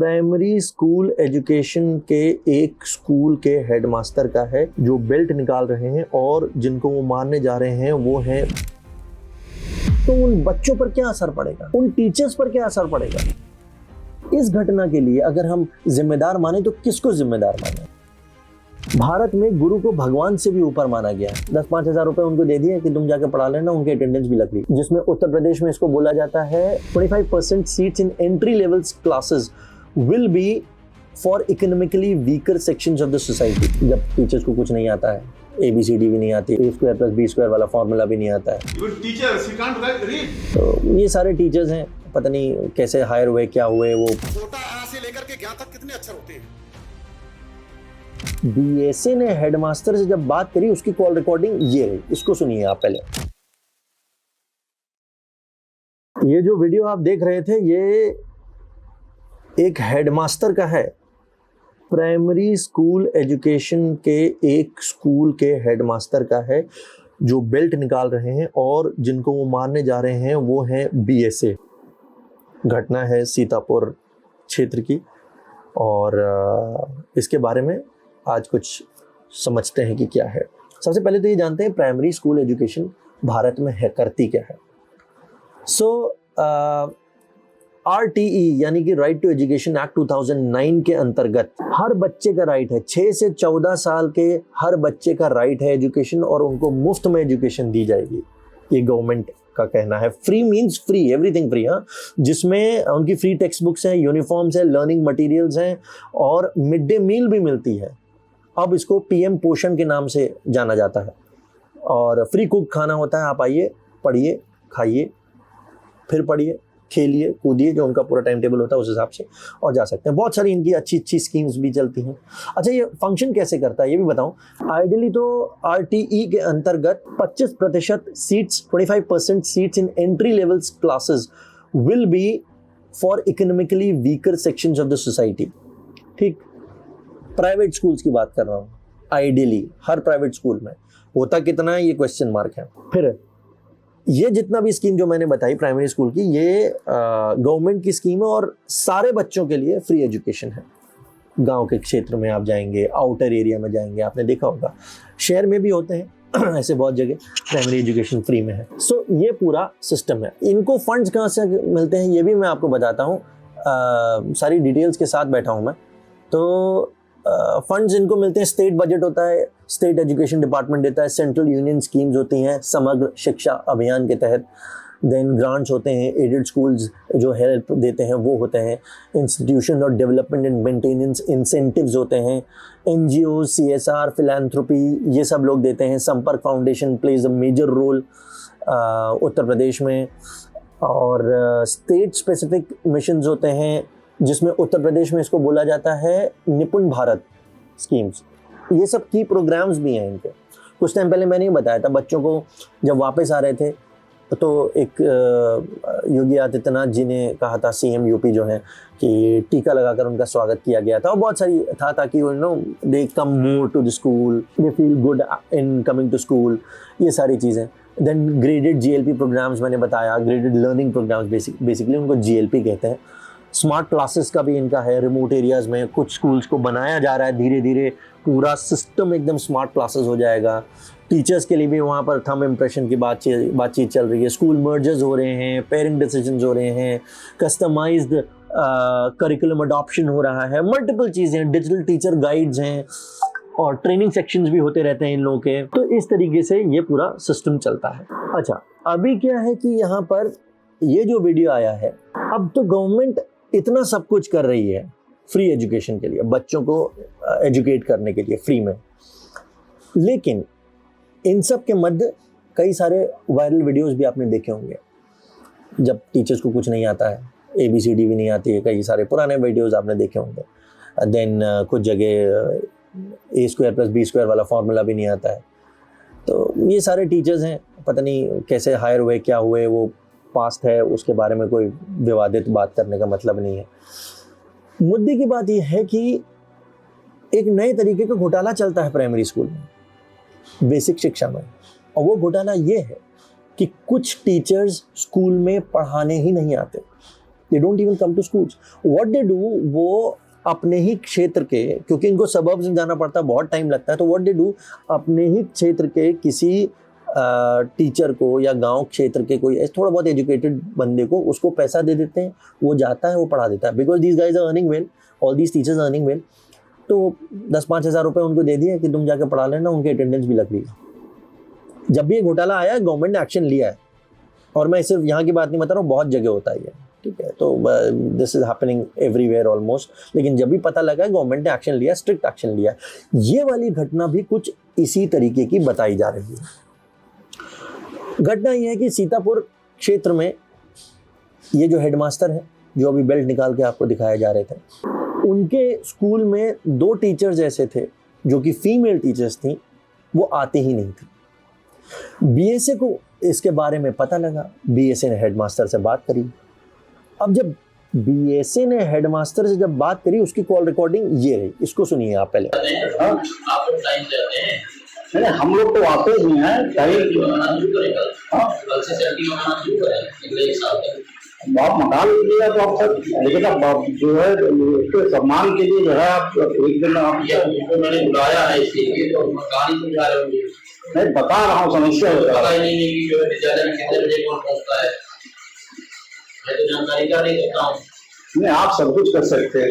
Primary school education के एक school के हेडमास्टर का है जो बेल्ट निकाल रहे हैं और जिनको वो मारने जा रहे हैं वो हैं। तो उन बच्चों पर क्या असर पड़ेगा, उन टीचर्स पर क्या असर पड़ेगा? इस घटना के लिए अगर हम जिम्मेदार माने तो किसको जिम्मेदार माने? भारत में गुरु को भगवान से भी ऊपर माना गया है। 10-5 हज़ार रुपए उनको दे दिए कि तुम जाके पढ़ा लेना, उनकी अटेंडेंस भी लग गई। जिसमें उत्तर प्रदेश में इसको बोला जाता है 25% seats in entry levels classes will be for economically weaker sections of the society. जब टीचर्स को कुछ नहीं आता है, ABCD भी नहीं आती, A² + B² वाला फॉर्मूला भी नहीं आता है, तो ये सारे टीचर्स हैं, पता नहीं कैसे हायर हुए, क्या हुए। वो छोटा आ से लेकर के ज्ञान तक कितने अक्षर होते हैं। DSA ने हेडमास्टर से जब बात करी, उसकी कॉल रिकॉर्डिंग ये रही, इसको सुनिए आप पहले। ये जो वीडियो आप देख रहे थे ये एक हेडमास्टर का है। प्राइमरी स्कूल एजुकेशन के एक स्कूल के हेडमास्टर का है जो बेल्ट निकाल रहे हैं और जिनको वो मारने जा रहे हैं वो हैं BSA। घटना है सीतापुर क्षेत्र की और इसके बारे में आज कुछ समझते हैं कि क्या है। सबसे पहले तो ये जानते हैं प्राइमरी स्कूल एजुकेशन भारत में है, करती क्या है। RTE यानी कि राइट टू एजुकेशन एक्ट 2009 के अंतर्गत हर बच्चे का राइट है, 6 से 14 साल के हर बच्चे का राइट है एजुकेशन और उनको मुफ्त में एजुकेशन दी जाएगी। ये गवर्नमेंट का कहना है। Free means free, everything free. हाँ, जिसमें उनकी फ्री टेक्स्ट बुक्स हैं, यूनिफॉर्म्स हैं, लर्निंग मटेरियल्स हैं और मिड डे मील भी मिलती है। अब इसको PM पोषण के नाम से जाना जाता है और फ्री कुक खाना होता है। आप आइए, पढ़िए, खाइए, फिर पढ़िए, खेलिए, कूदिए, जो उनका पूरा टाइम टेबल होता है उस हिसाब से और जा सकते हैं। बहुत सारी इनकी अच्छी अच्छी स्कीम्स भी चलती हैं। अच्छा, ये फंक्शन कैसे करता है ये भी बताऊं। आइडियली तो RTE के अंतर्गत 25% seats, 25% seats in entry levels classes will be for economically weaker sections of the society. ठीक, प्राइवेट स्कूल्स की बात कर रहा हूँ। आइडियली हर प्राइवेट स्कूल में होता कितना है ये क्वेश्चन मार्क है। फिर ये जितना भी स्कीम जो मैंने बताई प्राइमरी स्कूल की, ये गवर्नमेंट की स्कीम है और सारे बच्चों के लिए फ्री एजुकेशन है। गांव के क्षेत्र में आप जाएंगे, आउटर एरिया में जाएंगे, आपने देखा होगा, शहर में भी होते हैं ऐसे बहुत जगह प्राइमरी एजुकेशन फ्री में है। सो ये पूरा सिस्टम है। इनको फंड्स कहाँ से मिलते हैं ये भी मैं आपको बताता हूँ, सारी डिटेल्स के साथ बैठा हूँ मैं। तो फंड्स इनको मिलते हैं, स्टेट बजट होता है, स्टेट एजुकेशन डिपार्टमेंट देता है, सेंट्रल यूनियन स्कीम्स होती हैं समग्र शिक्षा अभियान के तहत, देन ग्रांट्स होते हैं, एडेड स्कूल्स जो हेल्प देते हैं वो होते हैं, इंस्टीट्यूशन और डेवलपमेंट एंड मेंटेनेंस इंसेंटिव्स होते हैं, NGO, CSR, फिलैंथ्रोपी, ये सब लोग देते हैं। Sampark foundation plays a major role Uttar Pradesh में। और स्टेट स्पेसिफिक मिशंस होते हैं जिसमें उत्तर प्रदेश में इसको बोला जाता है निपुण भारत स्कीम्स। ये सब की प्रोग्राम्स भी हैं इनके। कुछ टाइम पहले मैंने ही बताया था, बच्चों को जब वापस आ रहे थे तो एक योगी आदित्यनाथ जी ने कहा था, CM UP जो है, कि टीका लगाकर उनका स्वागत किया गया था और बहुत सारी था ताकि you know they come more to the school, they feel good in coming to school, ये सारी चीज़ें। देन ग्रेडेड GLP प्रोग्राम्स मैंने बताया, ग्रेडेड लर्निंग प्रोग्राम्स, बेसिकली उनको GLP कहते हैं। स्मार्ट क्लासेस का भी इनका है। रिमोट एरियाज़ में कुछ स्कूल्स को बनाया जा रहा है, धीरे धीरे पूरा सिस्टम एकदम स्मार्ट क्लासेस हो जाएगा। टीचर्स के लिए भी वहाँ पर थंब इम्प्रेशन की बातचीत चल रही है। स्कूल मर्जर्स हो रहे हैं, पेरेंट डिसीजंस हो रहे हैं, कस्टमाइज्ड करिकुलम अडॉप्शन हो रहा है, मल्टीपल चीज़ें, डिजिटल टीचर गाइड्स हैं और ट्रेनिंग सेक्शंस भी होते रहते हैं इन लोगों के। तो इस तरीके से ये पूरा सिस्टम चलता है। अच्छा, अभी क्या है कि यहाँ पर ये जो वीडियो आया है, अब तो गवर्नमेंट इतना सब कुछ कर रही है फ्री एजुकेशन के लिए, बच्चों को एजुकेट करने के लिए फ्री में, लेकिन इन सब के मध्य कई सारे वायरल वीडियोस भी आपने देखे होंगे जब टीचर्स को कुछ नहीं आता है, ABCD भी नहीं आती है, कई सारे पुराने वीडियोस आपने देखे होंगे। देन कुछ जगह A² + B² वाला फॉर्मूला भी नहीं आता है। तो ये सारे टीचर्स हैं, पता नहीं कैसे हायर हुए, क्या हुए, वो पास्ट है, उसके बारे में कोई विवादित बात करने का मतलब नहीं है। मुद्दे की बात यह है कि एक नए तरीके का घोटाला चलता है प्राइमरी स्कूल में, बेसिक शिक्षा में, और वो घोटाला ये है कि कुछ टीचर्स स्कूल में पढ़ाने ही नहीं आते। They don't even come to schools. What they do, वो अपने ही क्षेत्र के, क्योंकि इनको सबर्ब्स में जाना पड़ता है, बहुत टाइम लगता है, तो व्हाट दे डू, अपने ही क्षेत्र के किसी टीचर को या गांव क्षेत्र के कोई थोड़ा बहुत एजुकेटेड बंदे को उसको पैसा दे देते हैं, वो जाता है, वो पढ़ा देता है. Because these guys are earning well, all these teachers are earning well. तो 10-5 हज़ार रुपये उनको दे दिए कि तुम जाके पढ़ा लेना, उनकी अटेंडेंस भी लग रही है. जब भी ये घोटाला आया, गवर्नमेंट ने एक्शन लिया है. और मैं सिर्फ यहाँ की बात नहीं बता रहा हूँ, बहुत जगह होता है ये, ठीक है. तो this is happening everywhere almost. लेकिन जब भी पता लगा, गवर्नमेंट ने एक्शन लिया, स्ट्रिक्ट एक्शन लिया. ये वाली घटना भी कुछ इसी तरीके की बताई जा रही है. घटना यह है कि सीतापुर क्षेत्र में ये जो हेडमास्टर हैं, जो अभी बेल्ट निकाल के आपको दिखाए जा रहे थे, उनके स्कूल में 2 टीचर्स ऐसे थे जो कि फीमेल टीचर्स थी, वो आते ही नहीं थी. बीएसए को इसके बारे में पता लगा, बीएसए ने हेडमास्टर से बात करी. अब जब बीएसए ने हेडमास्टर से जब बात करी, उसकी कॉल रिकॉर्डिंग ये रही, इसको सुनिए आप पहले. नहीं, हम लोग तो आते ही हैं. आप मकान लीजिएगा तो आप सर, लेकिन अब जो है उसके सम्मान के लिए जो है आप एक दिन आपको मैंने बुलाया है इसके लिए, तो मकान ही समझा रहे होंगे. नहीं, बता रहा हूँ, समस्या पता ही नहीं है कि जो है विद्यालय में कितने बजे कौन पहुँचता है. मैं तो जानकारी का नहीं करता हूँ. नहीं, आप सब कुछ कर सकते हैं.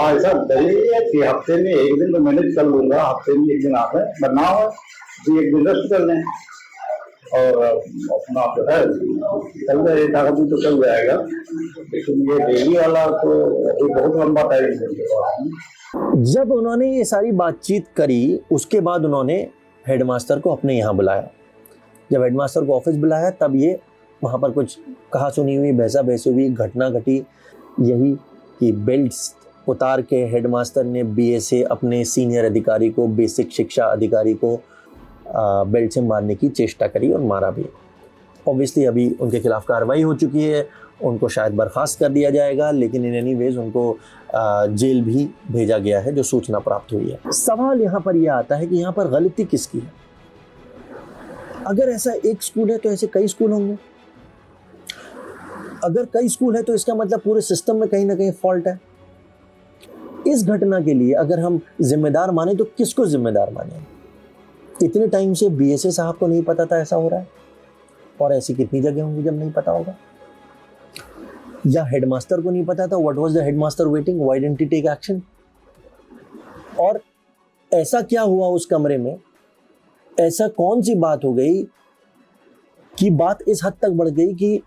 ऐसा नहीं है कि हफ्ते में एक दिन तो मैनेज कर लूंगा, हफ्ते में एक दिन आप बनाओ, जी एक दिन रेस्ट कर लें और अपना जो है चल जाएगा, तो चल जाएगा. लेकिन ये डेली वाला तो अभी बहुत लंबा टाइम है. जब उन्होंने ये सारी बातचीत करी, उसके बाद उन्होंने हेडमास्टर को अपने यहाँ बुलाया. जब हेडमास्टर को ऑफिस बुलाया, तब ये वहाँ पर कुछ कहा सुनी हुई, बहसा बहसी हुई, घटना घटी. यही कि बेल्ट्स उतार के हेडमास्टर ने बीएसए अपने सीनियर अधिकारी को, बेसिक शिक्षा अधिकारी को बेल्ट से मारने की चेष्टा करी और मारा भी. ऑब्वियसली अभी उनके खिलाफ कार्रवाई हो चुकी है, उनको शायद बर्खास्त कर दिया जाएगा, लेकिन इन एनी वेज उनको जेल भी भेजा गया है, जो सूचना प्राप्त हुई है. सवाल यहाँ पर यह आता है कि यहाँ पर गलती किसकी है? अगर ऐसा एक स्कूल है तो ऐसे कई स्कूल होंगे. अगर कई स्कूल है तो इसका मतलब पूरे सिस्टम में कहीं ना कहीं फॉल्ट है. इस घटना के लिए अगर हम जिम्मेदार माने तो किसको जिम्मेदार माने? इतने टाइम से बीएसए साहब को नहीं पता था ऐसा हो रहा है, और ऐसी कितनी जगह होंगी जब नहीं पता होगा? या हेडमास्टर को नहीं पता था? What was the headmaster waiting? Why didn't he take action? और ऐसा क्या हुआ उस कमरे में? ऐसा कौन सी बात हो गई कि बात इस हद तक बढ़ गई कि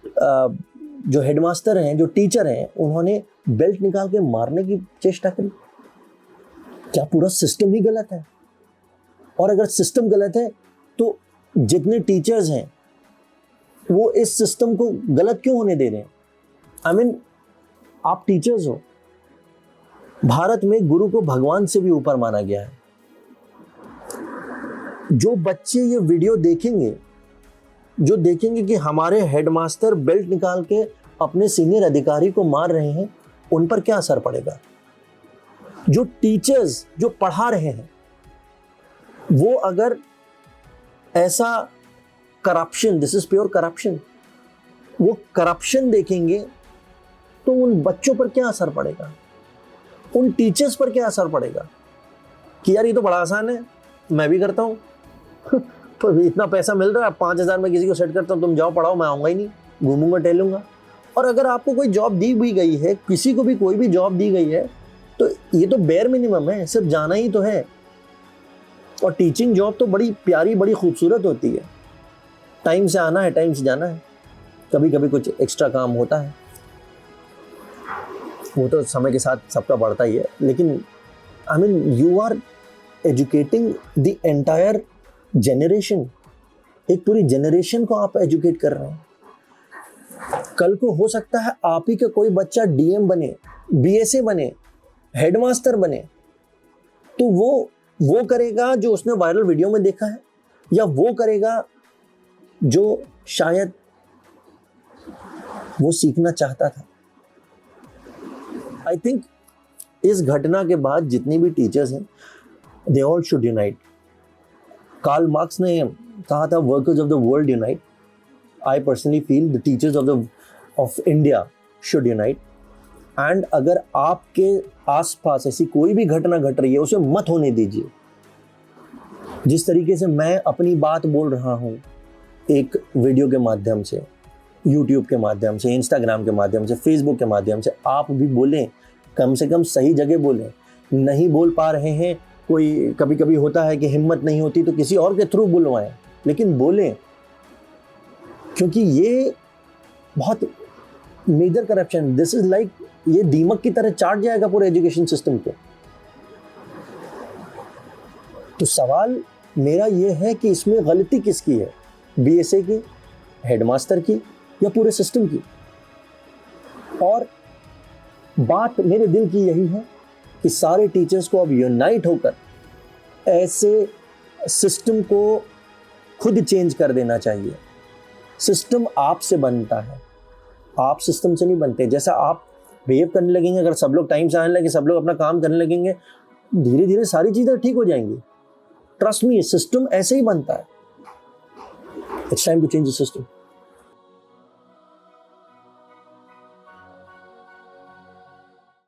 जो हेडमास्टर हैं, जो टीचर हैं, उन्होंने बेल्ट निकाल के मारने की चेष्टा करी? क्या पूरा सिस्टम ही गलत है? और अगर सिस्टम गलत है तो जितने टीचर्स हैं वो इस सिस्टम को गलत क्यों होने दे रहे हैं? आई मीन, आप टीचर्स हो. भारत में गुरु को भगवान से भी ऊपर माना गया है. जो बच्चे ये वीडियो देखेंगे, जो देखेंगे कि हमारे हेडमास्टर बेल्ट निकाल के अपने सीनियर अधिकारी को मार रहे हैं, उन पर क्या असर पड़ेगा? जो टीचर्स जो पढ़ा रहे हैं, वो अगर ऐसा corruption, this is pure corruption, वो करप्शन देखेंगे तो उन बच्चों पर क्या असर पड़ेगा? उन टीचर्स पर क्या असर पड़ेगा कि यार ये तो बड़ा आसान है, मैं भी करता हूँ. तो इतना पैसा मिल रहा है, 5,000 में किसी को सेट करता हूँ, तुम जाओ पढ़ाओ, मैं आऊँगा ही नहीं, घूमूंगा टहलूंगा. और अगर आपको कोई जॉब दी भी गई है, किसी को भी कोई भी जॉब दी गई है, तो ये तो बेयर मिनिमम है, सिर्फ जाना ही तो है. और टीचिंग जॉब तो बड़ी प्यारी, बड़ी खूबसूरत होती है. टाइम से आना है, टाइम से जाना है. कभी कभी कुछ एक्स्ट्रा काम होता है, वो तो समय के साथ सबका बढ़ता ही है. लेकिन I mean, you are educating the entire generation. एक पूरी जनरेशन को आप एजुकेट कर रहे हैं. कल को हो सकता है आप ही का कोई बच्चा डीएम बने, बीएसए बने, हेडमास्टर बने, तो वो करेगा जो उसने वायरल वीडियो में देखा है, या वो करेगा जो शायद वो सीखना चाहता था. आई थिंक इस घटना के बाद जितनी भी टीचर्स हैं, they all should unite. Karl Marx ने कहा था, workers of the world unite. I personally feel the teachers of India should unite. And अगर आपके आसपास ऐसी कोई भी घटना घट रही है उसे मत होने दीजिए। जिस तरीके से मैं अपनी बात बोल रहा हूँ एक वीडियो के माध्यम से, यूट्यूब के माध्यम से, इंस्टाग्राम के माध्यम से, फेसबुक के माध्यम से, आप भी बोलें, कम से कम सही जगह बोलें। नहीं बोल पा रहे हैं, कोई कभी कभी होता है कि हिम्मत नहीं होती तो किसी और के थ्रू बुलवाएं, लेकिन बोलें, क्योंकि ये बहुत major corruption, this is like ये दीमक की तरह चाट जाएगा पूरे एजुकेशन सिस्टम को। तो सवाल मेरा ये है कि इसमें गलती किसकी है, बीएसए की, हेडमास्टर की, या पूरे सिस्टम की? और बात मेरे दिल की यही है कि सारे टीचर्स को अब यूनाइट होकर ऐसे सिस्टम को खुद चेंज कर देना चाहिए। सिस्टम आपसे बनता है, आप सिस्टम से नहीं बनते। जैसा आप बिहेव करने लगेंगे, अगर सब लोग टाइम से आने लगे, सब लोग अपना काम करने लगेंगे, धीरे धीरे सारी चीज़ें ठीक हो जाएंगी। ट्रस्ट मी, सिस्टम ऐसे ही बनता है। It's time to change the system.